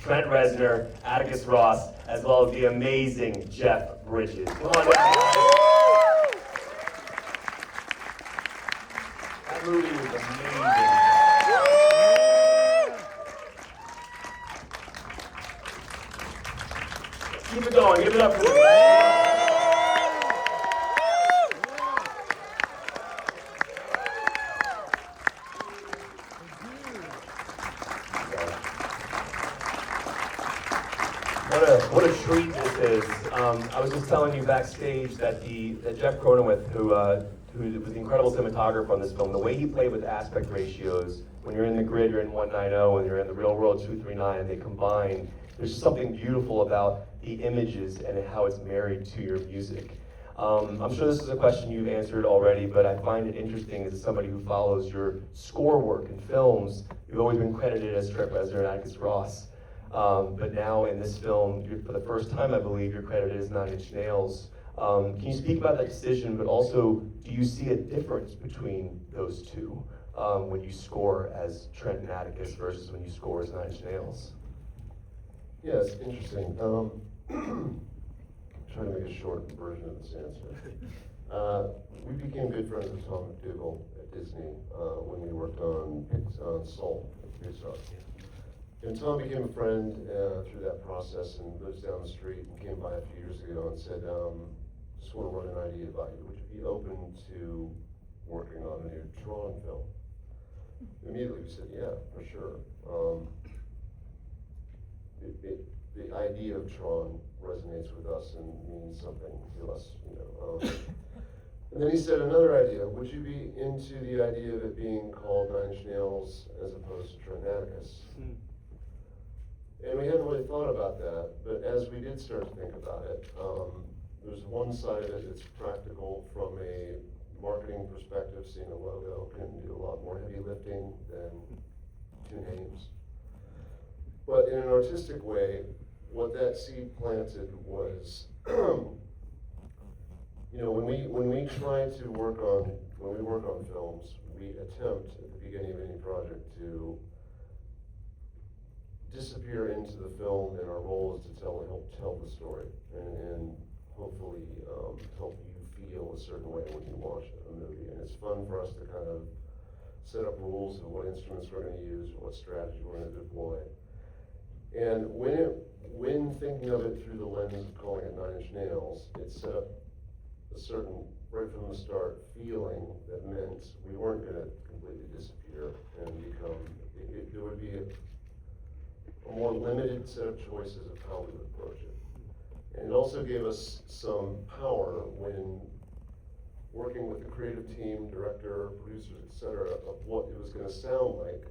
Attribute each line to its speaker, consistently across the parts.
Speaker 1: Trent Reznor, Atticus Ross, as well as the amazing Jeff Bridges. Come on down. That movie was amazing. Keep it going. Give it up for the What a treat this is. I was just telling you backstage that that Jeff Cronenweth, who was the incredible cinematographer on this film, the way he played with aspect ratios, when you're in the grid, you're in 190, and you're in the real world 239, and they combine. There's just something beautiful about the images and how it's married to your music. I'm sure this is a question you've answered already, but I find it interesting as somebody who follows your score work in films. You've always been credited as Trent Reznor and Atticus Ross. But now in this film, for the first time, I believe, you're credited as Nine Inch Nails. Can you speak about that decision, but also, do you see a difference between those two when you score as Trent and Atticus versus when you score as Nine Inch Nails?
Speaker 2: Yeah, it's interesting. Trying to make a short version of this answer. We became good friends with Tom McDougall at Disney when we worked on Soul at Pixar. And Tom became a friend through that process and lives down the street and came by a few years ago and said, just want to run an idea by you. Would you be open to working on a new Tron film? Immediately we said, yeah, for sure. The idea of Tron resonates with us and means something to us, you know. And then he said another idea. Would you be into the idea of it being called Nine Inch Nails as opposed to Trent Atticus? And we hadn't really thought about that, but as we did start to think about it, there's one side of it that's practical from a marketing perspective. Seeing a logo can do a lot more heavy lifting than two names. But in an artistic way, what that seed planted was, you know, when we try to work on films, we attempt at the beginning of any project to disappear into the film, and our role is to help tell the story and hopefully help you feel a certain way when you watch a movie. And it's fun for us to kind of set up rules of what instruments we're going to use, what strategy we're going to deploy. And when thinking of it through the lens of calling it Nine Inch Nails, it set up a certain, right from the start, feeling that meant we weren't going to completely disappear and become, there would be a more limited set of choices of how we would approach it. And it also gave us some power when working with the creative team, director, producers, etc., of what it was going to sound like.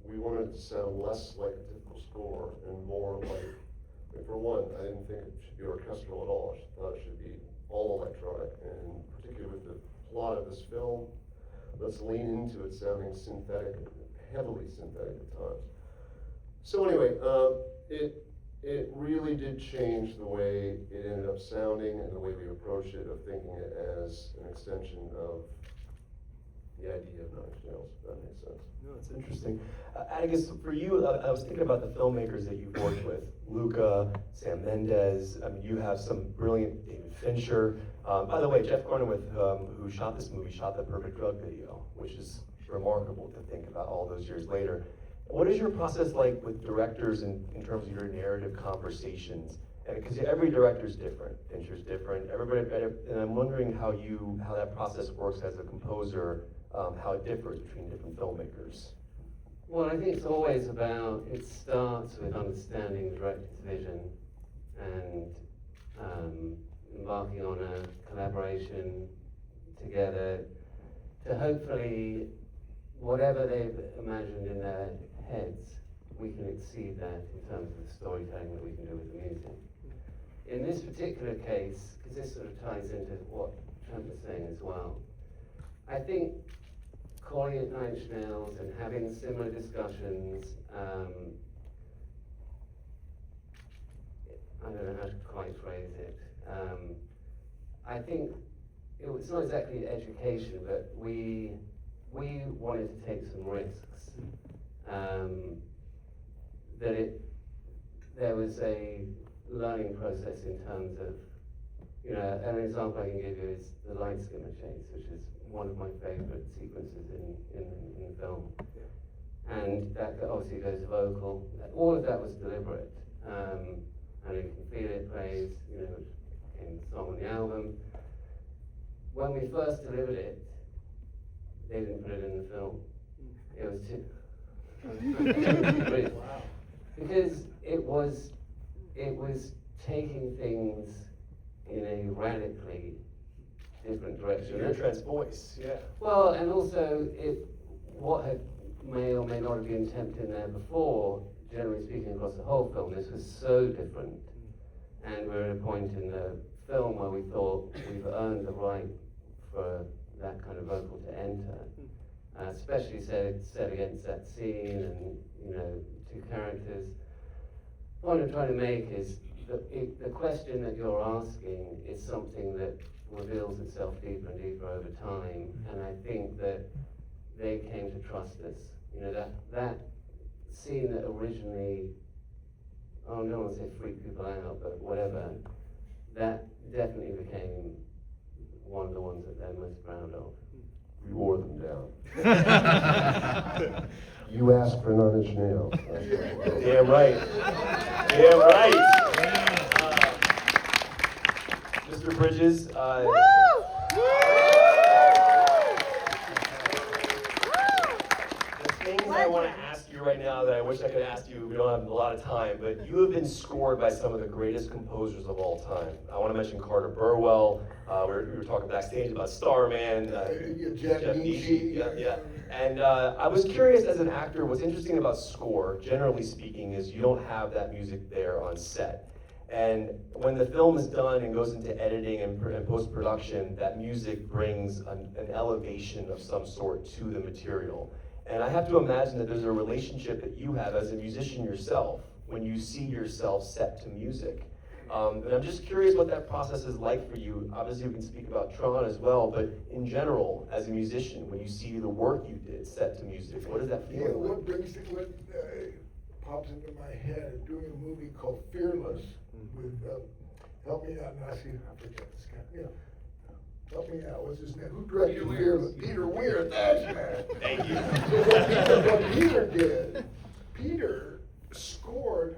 Speaker 2: We wanted it to sound less like a typical score and more like, for one, I didn't think it should be orchestral at all. I thought it should be all electronic, and particularly with the plot of this film, let's lean into it sounding synthetic, heavily synthetic at times. So anyway, it really did change the way it ended up sounding and the way we approached it, of thinking it as an extension of the idea of Nine Inch Nails, if that makes sense.
Speaker 1: No, it's interesting. Atticus, for you, I was thinking about the filmmakers that you've worked with, Luca, Sam Mendes. I mean, you have some brilliant David Fincher. By the way, Jeff Cronenweth, who shot this movie, shot the Perfect Drug video, which is remarkable to think about all those years later. What is your process like with directors in terms of your narrative conversations? Because every director is different, Fincher's different, everybody, and I'm wondering how that process works as a composer, how it differs between different filmmakers.
Speaker 3: Well, I think it's always about, it starts with understanding the director's vision and embarking on a collaboration together to hopefully, whatever they've imagined in their heads, we can exceed that in terms of the storytelling that we can do with the music. In this particular case, because this sort of ties into what Trent was saying as well, I think calling it Nine Inch Nails and having similar discussions, I don't know how to quite phrase it. I think it's not exactly education, but we wanted to take some risks. That there was a learning process in terms of, you know, an example I can give you is the light skimmer chase, which is one of my favorite sequences in the film. And that obviously goes vocal. All of that was deliberate. And you can feel it plays, you know, in the song on the album. When we first delivered it, they didn't put it in the film. It was too. Wow. Because it was taking things in a radically different direction.
Speaker 1: Your Trent's voice, yeah.
Speaker 3: Well, and also what may or may not have been attempted in there before, generally speaking across the whole film, this was so different. And we're at a point in the film where we thought we've earned the right for that kind of vocal to enter, especially set against that scene and, you know, two characters. What I'm trying to make is the question that you're asking is something that reveals itself deeper and deeper over time, and I think that they came to trust us. You know, that scene that originally, I don't want to say freak people out, but whatever, that definitely became one of the ones that they're most proud of.
Speaker 2: We wore them down. You asked for 9 Inch Nails.
Speaker 1: Damn right. Damn right. Mr. Bridges. The things I want to ask you right now that I wish I could ask you, we don't have a lot of time, but you have been scored by some of the greatest composers of all time. I want to mention Carter Burwell. We were talking backstage about Starman.
Speaker 4: Jeff Nietzsche.
Speaker 1: Yeah. And I was curious, as an actor, what's interesting about score, generally speaking, is you don't have that music there on set. And when the film is done and goes into editing and post-production, that music brings an elevation of some sort to the material. And I have to imagine that there's a relationship that you have as a musician yourself when you see yourself set to music. And I'm just curious what that process is like for you. Obviously, we can speak about Tron as well, but in general, as a musician, when you see the work you did set to music, what does that feel like?
Speaker 4: What pops into my head is doing a movie called Fearless with, help me out, I forget this guy, yeah. Help me out, what's his name? Who directed Fearless? Peter Weir, that's man.
Speaker 1: Thank you.
Speaker 4: What Peter did, Peter scored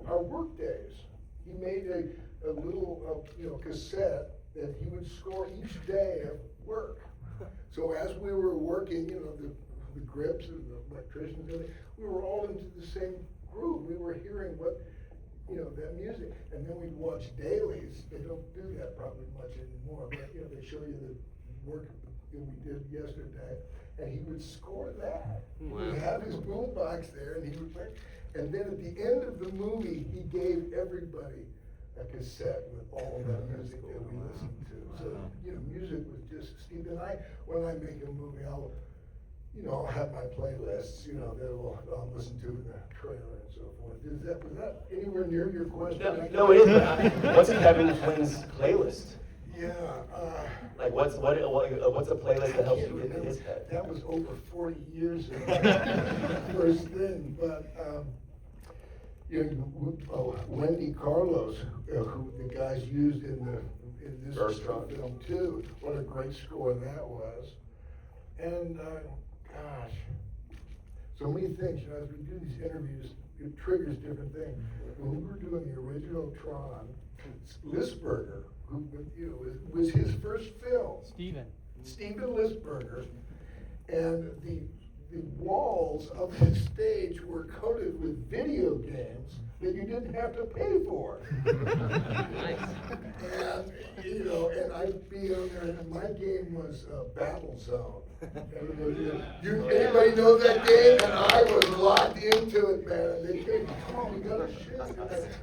Speaker 4: our work days. He made a little, cassette that he would score each day of work. So as we were working, the grips and the electricians and everything, we were all into the same groove. We were hearing that music. And then we'd watch dailies. They don't do that probably much anymore, but they show you the work that we did yesterday. And he would score that.
Speaker 3: Wow.
Speaker 4: He'd have his boombox there and he would play. And then at the end of the movie, he gave everybody a cassette with all that music that we listened to. So, music was just Steve and I. When I make a movie, I'll have my playlists, that I'll listen to in the trailer and so forth. Was that anywhere near your question?
Speaker 1: No, it isn't. What's Kevin Flynn's playlist?
Speaker 4: Yeah.
Speaker 1: Like what's a playlist that helps you get in his head?
Speaker 4: That was over 40 years ago. First thing, but Wendy Carlos, who the guys used in this
Speaker 1: First Tron
Speaker 4: film too. What a great score that was. And gosh, so many things. As we do these interviews, it triggers different things. When we were doing the original Tron, Lisberger, who was his first film. Steven Lisberger, and the walls of the stage were coated with video games that you didn't have to pay for.
Speaker 3: Nice.
Speaker 4: And and I'd be on there, and my game was Battle Zone. Anybody know that game? And I was locked into it, man. And they came, come on, we gotta shoot.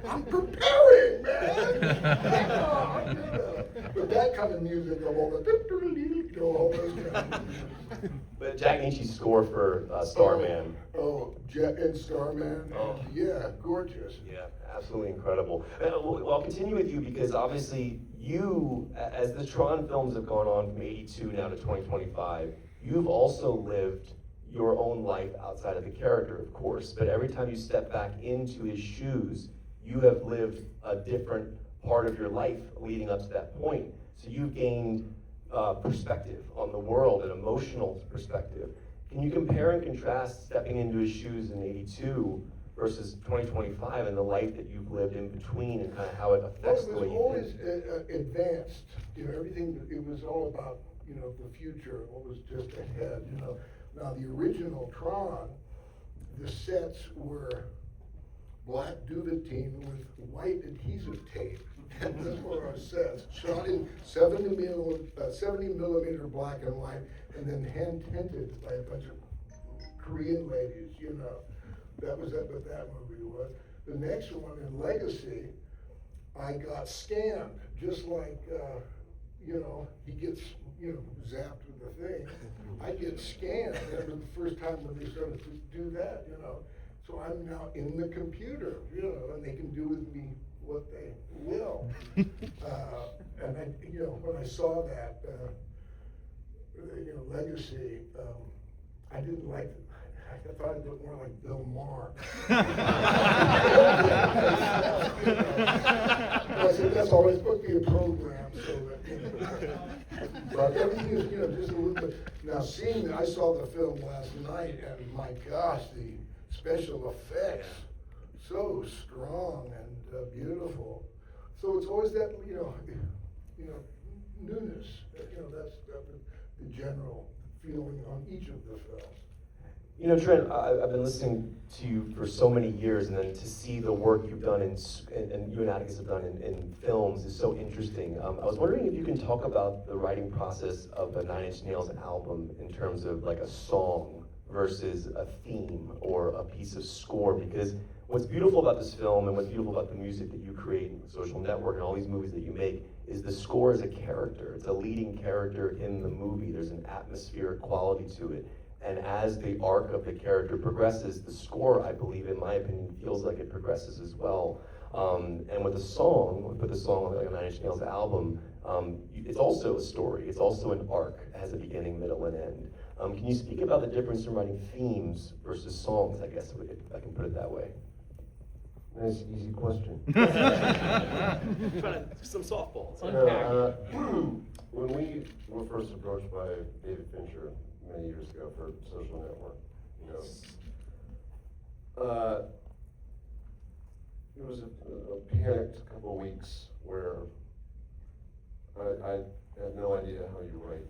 Speaker 4: I'm preparing, man. But that kind of music, all those kind of music.
Speaker 1: But Jack Nietzsche's score for Starman.
Speaker 4: Jet and Starman.
Speaker 1: Oh.
Speaker 4: Yeah, gorgeous.
Speaker 1: Yeah, absolutely incredible. Well, I'll continue with you because obviously you, as the Tron films have gone on from '82 now to 2025, you've also lived your own life outside of the character, of course, but every time you step back into his shoes, you have lived a different part of your life leading up to that point. So you've gained perspective on the world, an emotional perspective. Can you compare and contrast stepping into his shoes in '82 versus 2025 and the life that you've lived in between and kind of how it affects the way you
Speaker 4: always
Speaker 1: think?
Speaker 4: advanced, everything, it was all about, the future, what was just ahead, Now, the original Tron, the sets were black duvetine with white adhesive tape. And those were our sets, shot in 70 millimeter black and white, and then hand tinted by a bunch of Korean ladies, That was what that movie was. The next one, in Legacy, I got scanned, just like, he gets, zapped with the thing. I get scanned, that was the first time when they started to do that, So I'm now in the computer, and they can do with me what they will. And I, when I saw that, Legacy, I didn't like it. I thought it looked more like Bill Maher. I said, that's all, let's put me a program so that, but everything is, just a little bit. Now, I saw the film last night, and my gosh, the special effects, so strong and beautiful. So it's always that, newness, that's the general feeling on each of the films.
Speaker 1: Trent, I've been listening to you for so many years, and then to see the work you've done and you and Atticus have done in films is so interesting. I was wondering if you can talk about the writing process of a Nine Inch Nails album in terms of like a song versus a theme or a piece of score, because what's beautiful about this film and what's beautiful about the music that you create in Social Network and all these movies that you make is the score is a character. It's a leading character in the movie. There's an atmospheric quality to it. And as the arc of the character progresses, the score, I believe, in my opinion, feels like it progresses as well. And with a song, we put the song on like a Nine Inch Nails album, it's also a story. It's also an arc. It has a beginning, middle, and end. Can you speak about the difference in writing themes versus songs, I guess, if I can put it that way?
Speaker 2: Nice, easy question.
Speaker 1: Some softballs.
Speaker 2: When we were first approached by David Fincher many years ago for Social Network, it was a panicked couple of weeks where I had no idea how you write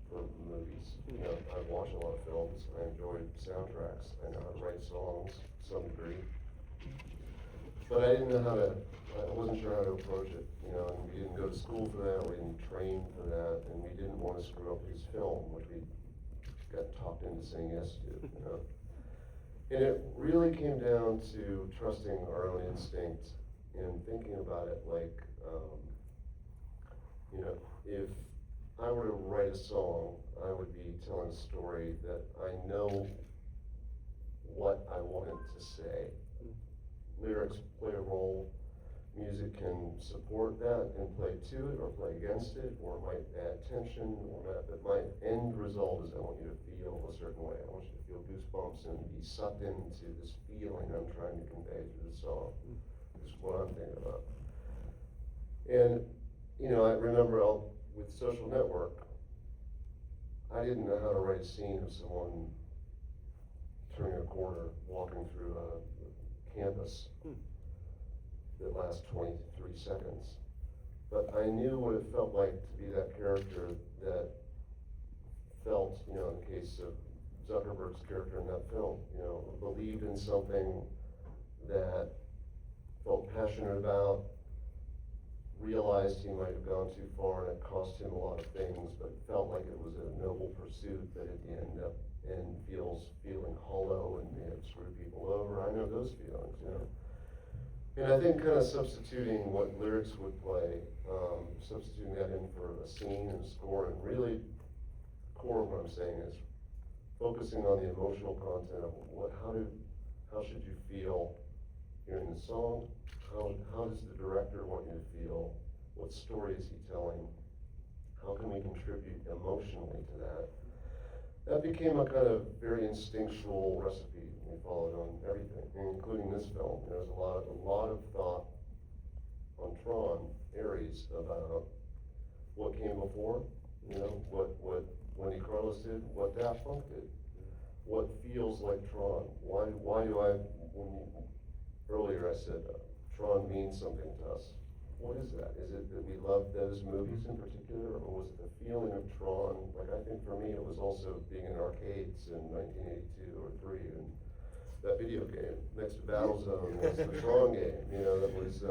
Speaker 2: for movies. I watch a lot of films. I enjoy soundtracks. I know how to write songs to some degree. But I didn't know I wasn't sure how to approach it, and we didn't go to school for that, we didn't train for that, and we didn't want to screw up his film, which we got talked into saying yes to, And it really came down to trusting our own instinct and thinking about it like, if I were to write a song, I would be telling a story that I know what I wanted to say. Lyrics play a role, music can support that and play to it or play against it, or it might add tension, but my end result is I want you to feel a certain way. I want you to feel goosebumps and be sucked into this feeling I'm trying to convey through the song. This is what I'm thinking about. And, I remember with Social Network, I didn't know how to write a scene of someone turning a corner, walking through a campus that lasts 23 seconds. But I knew what it felt like to be that character that felt, in the case of Zuckerberg's character in that film, believed in something that felt passionate about, realized he might have gone too far and it cost him a lot of things, but felt like it was a noble pursuit that at the end feeling hollow and may have screwed people over. I know those feelings, And I think kind of substituting what lyrics would play, substituting that in for a scene and a score, and really, core of what I'm saying is focusing on the emotional content of how should you feel hearing the song, how does the director want you to feel, what story is he telling, how can we contribute emotionally to that, that became a kind of very instinctual recipe we followed on everything, including this film. There was a lot of thought on Tron Ares about what came before, you know, what Wendy Carlos did, what Daft Punk did, what feels like Tron. Why do I, earlier I said, Tron means something to us. What is that? Is it that we love those movies in particular, or was it the feeling of Tron? Like, I think for me it was also being in arcades in 1982 or 3, and that video game, next to Battlezone, was the Tron game, you know, that was,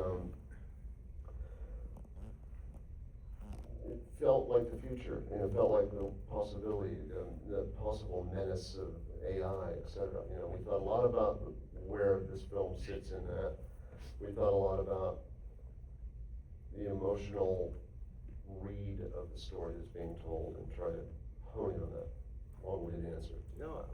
Speaker 2: it felt like the future, and it felt like the possibility, the possible menace of AI, et cetera. You know, we thought a lot about where this film sits in that. We thought a lot about the emotional read of the story that's being told and try to hone in on that. Long-winded answer.
Speaker 1: No,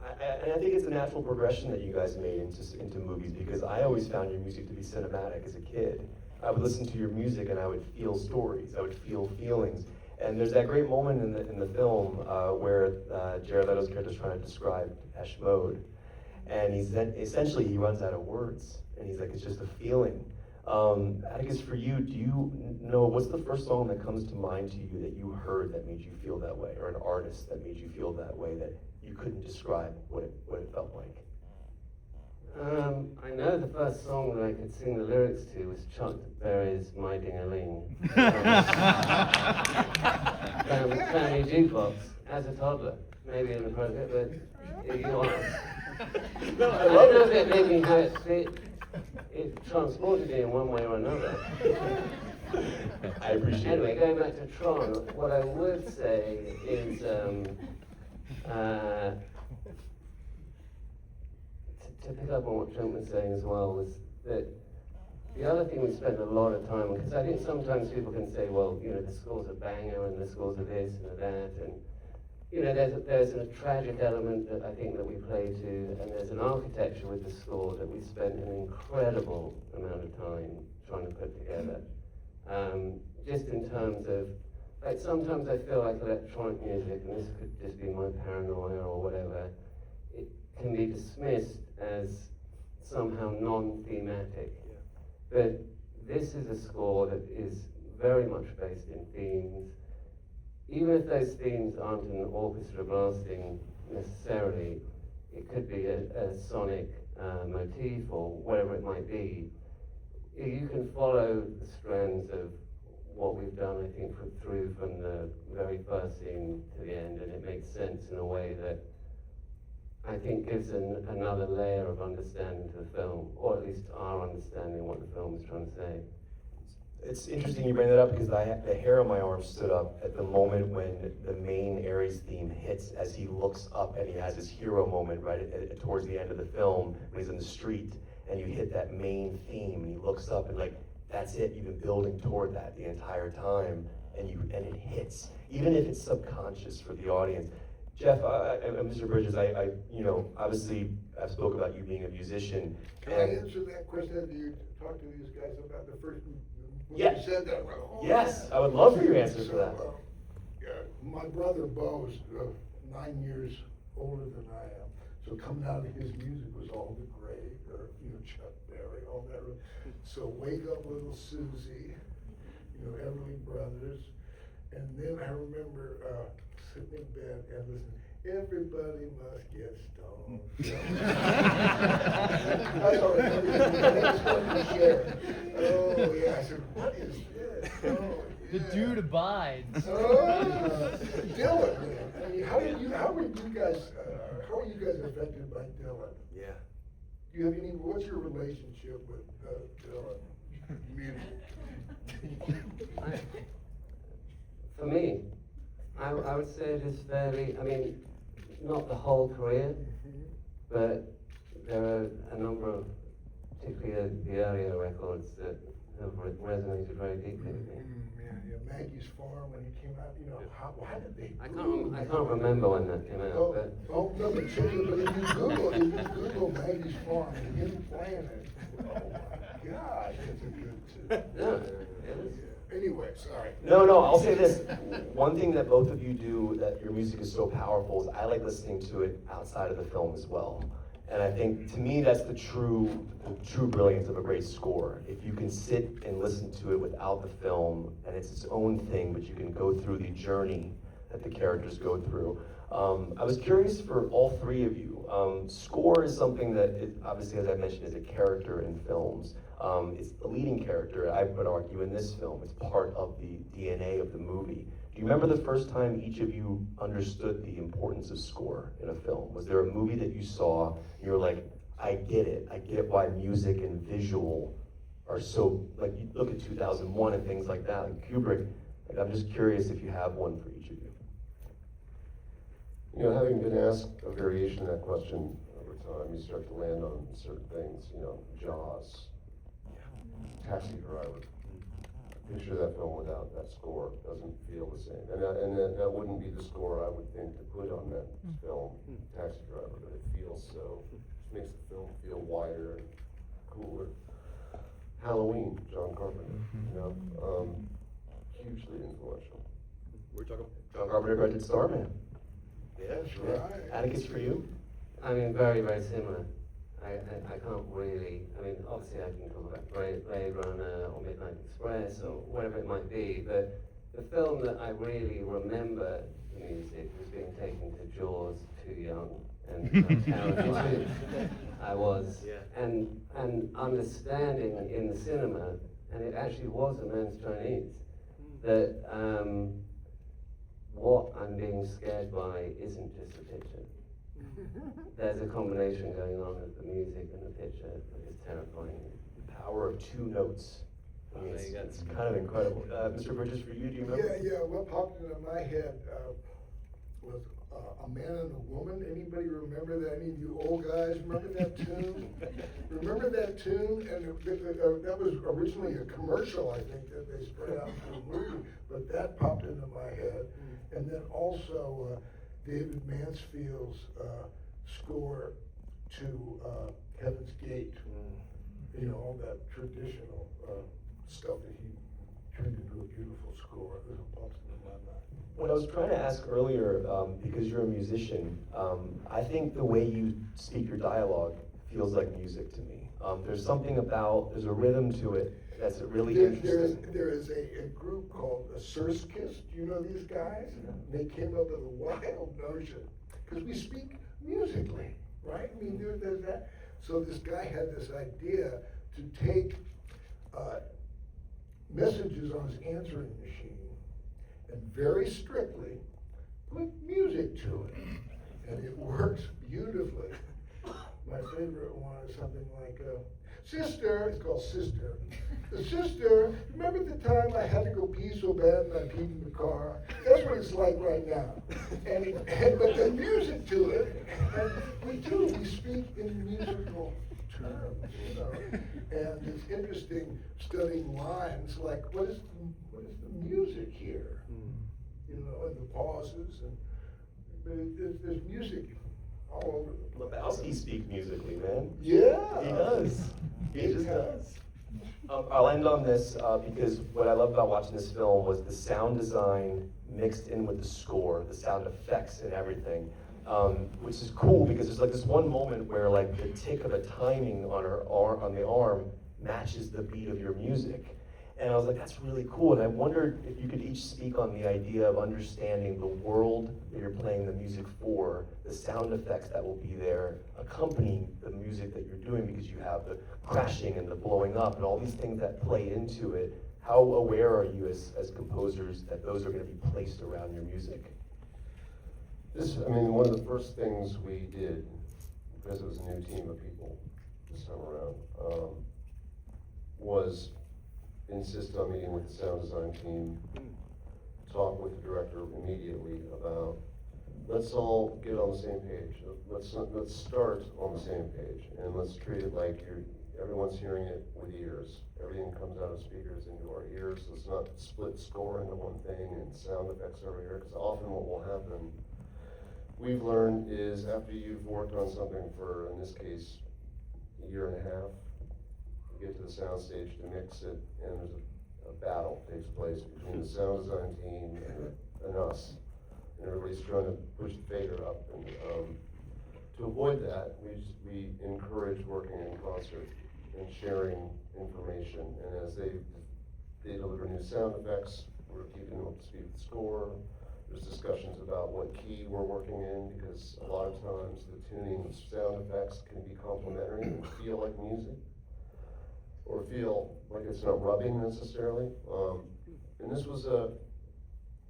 Speaker 1: and I think it's a natural progression that you guys made into movies, because I always found your music to be cinematic as a kid. I would listen to your music and I would feel stories, I would feel feelings. And there's that great moment in the film where Jared Leto's character is trying to describe Depeche Mode, and essentially he runs out of words, and he's like, it's just a feeling. Atticus, for you, do you know, what's the first song that comes to mind to you that you heard that made you feel that way, or an artist that made you feel that way that you couldn't describe what it felt like?
Speaker 3: I know the first song that I could sing the lyrics to was Chuck Berry's My Ding-a-Ling. Family jukebox, as a toddler. Maybe inappropriate, but you honest.
Speaker 1: No,
Speaker 3: I don't know if it made me how it fit. It transported me in one way or another.
Speaker 1: I appreciate it.
Speaker 3: Anyway, going back to Tron, what I would say is to pick up on what Trent was saying as well, was that the other thing we spent a lot of time on, because I think sometimes people can say, well, you know, the score's a banger and the score's a this and a that, and you know, there's a tragic element that I think that we play to, and there's an architecture with the score that we spent an incredible amount of time trying to put together. Just in terms of, like, sometimes I feel like electronic music, and this could just be my paranoia or whatever, it can be dismissed as somehow non-thematic.
Speaker 1: Yeah.
Speaker 3: But this is a score that is very much based in themes. Even if those themes aren't an orchestra blasting necessarily, it could be a sonic motif or whatever it might be. You can follow the strands of what we've done, I think, through from the very first scene to the end, and it makes sense in a way that I think gives another layer of understanding to the film, or at least our understanding of what the film is trying to say.
Speaker 1: It's interesting you bring that up, because the hair on my arm stood up at the moment when the main Ares theme hits, as he looks up and he has his hero moment right towards the end of the film when he's in the street, and you hit that main theme and he looks up and like, that's it, you've been building toward that the entire time, and it hits, even if it's subconscious for the audience. Jeff, Mr. Bridges, I you know, obviously I spoke about you being a musician.
Speaker 4: Can I answer that question after you talk to these guys about the first?
Speaker 1: Yeah.
Speaker 4: You said that, right?
Speaker 1: Yes, I would love for your answer to that.
Speaker 4: Yeah, my brother Bo's 9 years older than I am, so coming out of his music was all the great, or you know, Chuck Berry, all that. So Wake Up Little Susie, you know, Everly Brothers, and then I remember sitting in bed and listening. Everybody must get stoned. That's all right. That's what we share. Oh yeah. I said, what is this? Oh, yeah.
Speaker 5: The dude abides.
Speaker 4: Oh, Dylan, man. I mean, how are you guys affected by Dylan?
Speaker 1: Yeah.
Speaker 4: Do you have any? What's your relationship with Dylan? Music.
Speaker 3: For me, I would say it is fairly, I mean, not the whole career, but there are a number of, particularly the earlier records that have resonated very deeply with me.
Speaker 4: Yeah, Maggie's Farm when it came out, you know, why did they?
Speaker 3: I can't remember when that came out, but.
Speaker 4: Oh, no, but seriously, but if you Google Maggie's Farm and him playing it, oh my God, it's a good tune.
Speaker 3: Yeah, it is.
Speaker 4: Anyway, sorry.
Speaker 1: No, I'll say this. One thing that both of you do that your music is so powerful is I like listening to it outside of the film as well. And I think, to me, that's the true brilliance of a great score. If you can sit and listen to it without the film, and it's its own thing, but you can go through the journey that the characters go through. I was curious for all three of you. Score is something that, obviously, as I mentioned, is a character in films. It's the leading character, I would argue, in this film. It's part of the DNA of the movie. Do you remember the first time each of you understood the importance of score in a film? Was there a movie that you saw, and you were like, I get it. I get why music and visual are so, like, you look at 2001 and things like that, like Kubrick. Like, I'm just curious if you have one for each of you.
Speaker 2: You know, having been asked a variation of that question over time, you start to land on certain things, you know, Jaws, Taxi Driver. Picture that film without that score, doesn't feel the same. And that wouldn't be the score I would think to put on that film, Taxi Driver, but it feels so, just makes the film feel wider and cooler. Halloween, John Carpenter, you know, hugely influential.
Speaker 1: We're talking John Carpenter directed Starman.
Speaker 4: That's right.
Speaker 1: Atticus, for you?
Speaker 3: I mean, very, very similar. I can't really, I mean, obviously I can talk about Blade Runner or Midnight Express or whatever it might be, but the film that I really remember the music was being taken to Jaws too young and how terrified I was. And understanding in the cinema, and it actually was a man's Chinese, that what I'm being scared by isn't just the picture. There's a combination going on with the music and the picture that is terrifying.
Speaker 1: The power of two notes. I mean, it's kind of incredible. Mr. Bridges, for you, do you remember?
Speaker 4: Yeah, what popped into my head was A Man and a Woman. Anybody remember that? Any of you old guys remember that tune? Remember that tune? And that was originally a commercial, I think, that they spread out into a movie. But that popped into my head. And then also David Mansfield's score to Heaven's Gate. You know, all that traditional stuff that he turned into a beautiful score. This pops into my mind.
Speaker 1: What I was trying to ask earlier, because you're a musician, I think the way you speak your dialogue feels like music to me. There's something about, there's a rhythm to it that's really interesting.
Speaker 4: There is a group called Surskis. Do you know these guys? They came up with a wild notion, because we speak musically, right? I mean, there's that. So this guy had this idea to take messages on his answering machine and very strictly put music to it. And it works beautifully. My favorite one is something like, Sister, it's called Sister. Sister, remember the time I had to go pee so bad and I peed in the car? That's what it's like right now. But the music to it, and we speak in musical terms, you know. And it's interesting studying lines like, what is the music here? You know, and the pauses, and there's music all over the place.
Speaker 1: Lebowski speaks musically, man.
Speaker 4: Yeah.
Speaker 1: He does. He just does. I'll end on this because what I love about watching this film was the sound design mixed in with the score, the sound effects and everything, which is cool because there's like this one moment where like the tick of a timing on the arm matches the beat of your music. And I was like, that's really cool. And I wondered if you could each speak on the idea of understanding the world that you're playing the music for, the sound effects that will be there, accompanying the music that you're doing, because you have the crashing and the blowing up and all these things that play into it. How aware are you as composers that those are going to be placed around your music?
Speaker 2: One of the first things we did, because it was a new team of people this time around, was insist on meeting with the sound design team, talk with the director immediately about, let's all get on the same page. Let's start on the same page, and let's treat it like everyone's hearing it with ears. Everything comes out of speakers into our ears. Let's not split score into one thing and sound effects over here, because often what will happen, we've learned, is after you've worked on something for, in this case, a year and a half, get to the sound stage to mix it, and there's battle takes place between the sound design team and us. And everybody's trying to push the fader up. And to avoid that, we encourage working in concert and sharing information. And as they deliver new sound effects, we're keeping them up to speed with the score. There's discussions about what key we're working in, because a lot of times the tuning of sound effects can be complementary and feel like music, or feel like it's not rubbing necessarily. And this was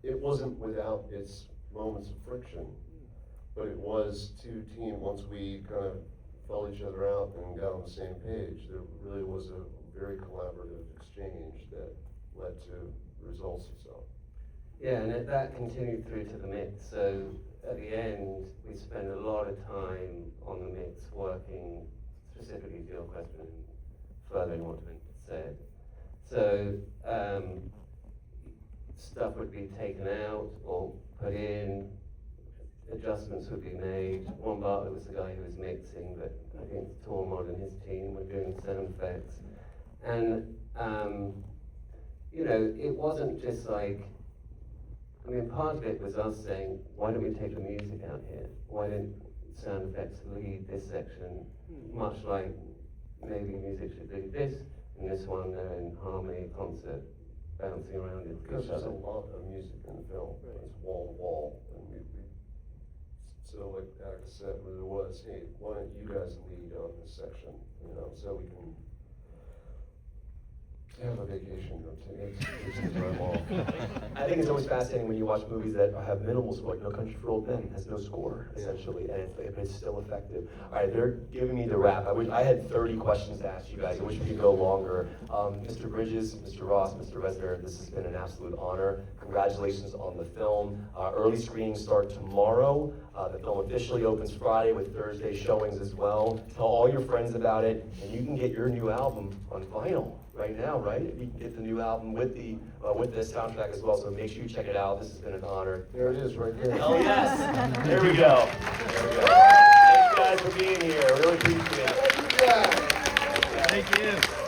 Speaker 2: it wasn't without its moments of friction, but it was two teams, once we kind of felt each other out and got on the same page, there really was a very collaborative exchange that led to the results itself.
Speaker 3: Yeah, and that continued through to the mix. So at the end, we spent a lot of time on the mix working specifically to your question, furthering what Trent said. So stuff would be taken out or put in, adjustments would be made. One Bartlett was the guy who was mixing, but I think Tormod and his team were doing sound effects. And, you know, it wasn't just like, I mean, part of it was us saying, why don't we take the music out here? Why don't sound effects lead this section? Much like maybe music should lead this, and this one they're in harmony, concert, bouncing around it.
Speaker 2: Because there's a lot of music in the film, it's wall to wall, and so like Atticus said, there was, hey, why don't you guys lead on this section, you know, so we can have a vacation or take some time off.
Speaker 1: I think it's always fascinating when you watch movies that have minimal score, like No Country for Old Men has no score, essentially, and it's still effective. All right, they're giving me the wrap. I had 30 questions to ask you guys. I wish we could go longer. Mr. Bridges, Mr. Ross, Mr. Reznor, this has been an absolute honor. Congratulations on the film. Early screenings start tomorrow. The film officially opens Friday with Thursday showings as well. Tell all your friends about it, and you can get your new album on vinyl right now, right? You can get the new album with the soundtrack as well, so make sure you check it out. This has been an honor.
Speaker 2: There it is, right there.
Speaker 1: Oh yes! There we go. There we go. Thanks guys for being here. I really appreciate it.
Speaker 4: Thank you, guys.
Speaker 5: Thank you.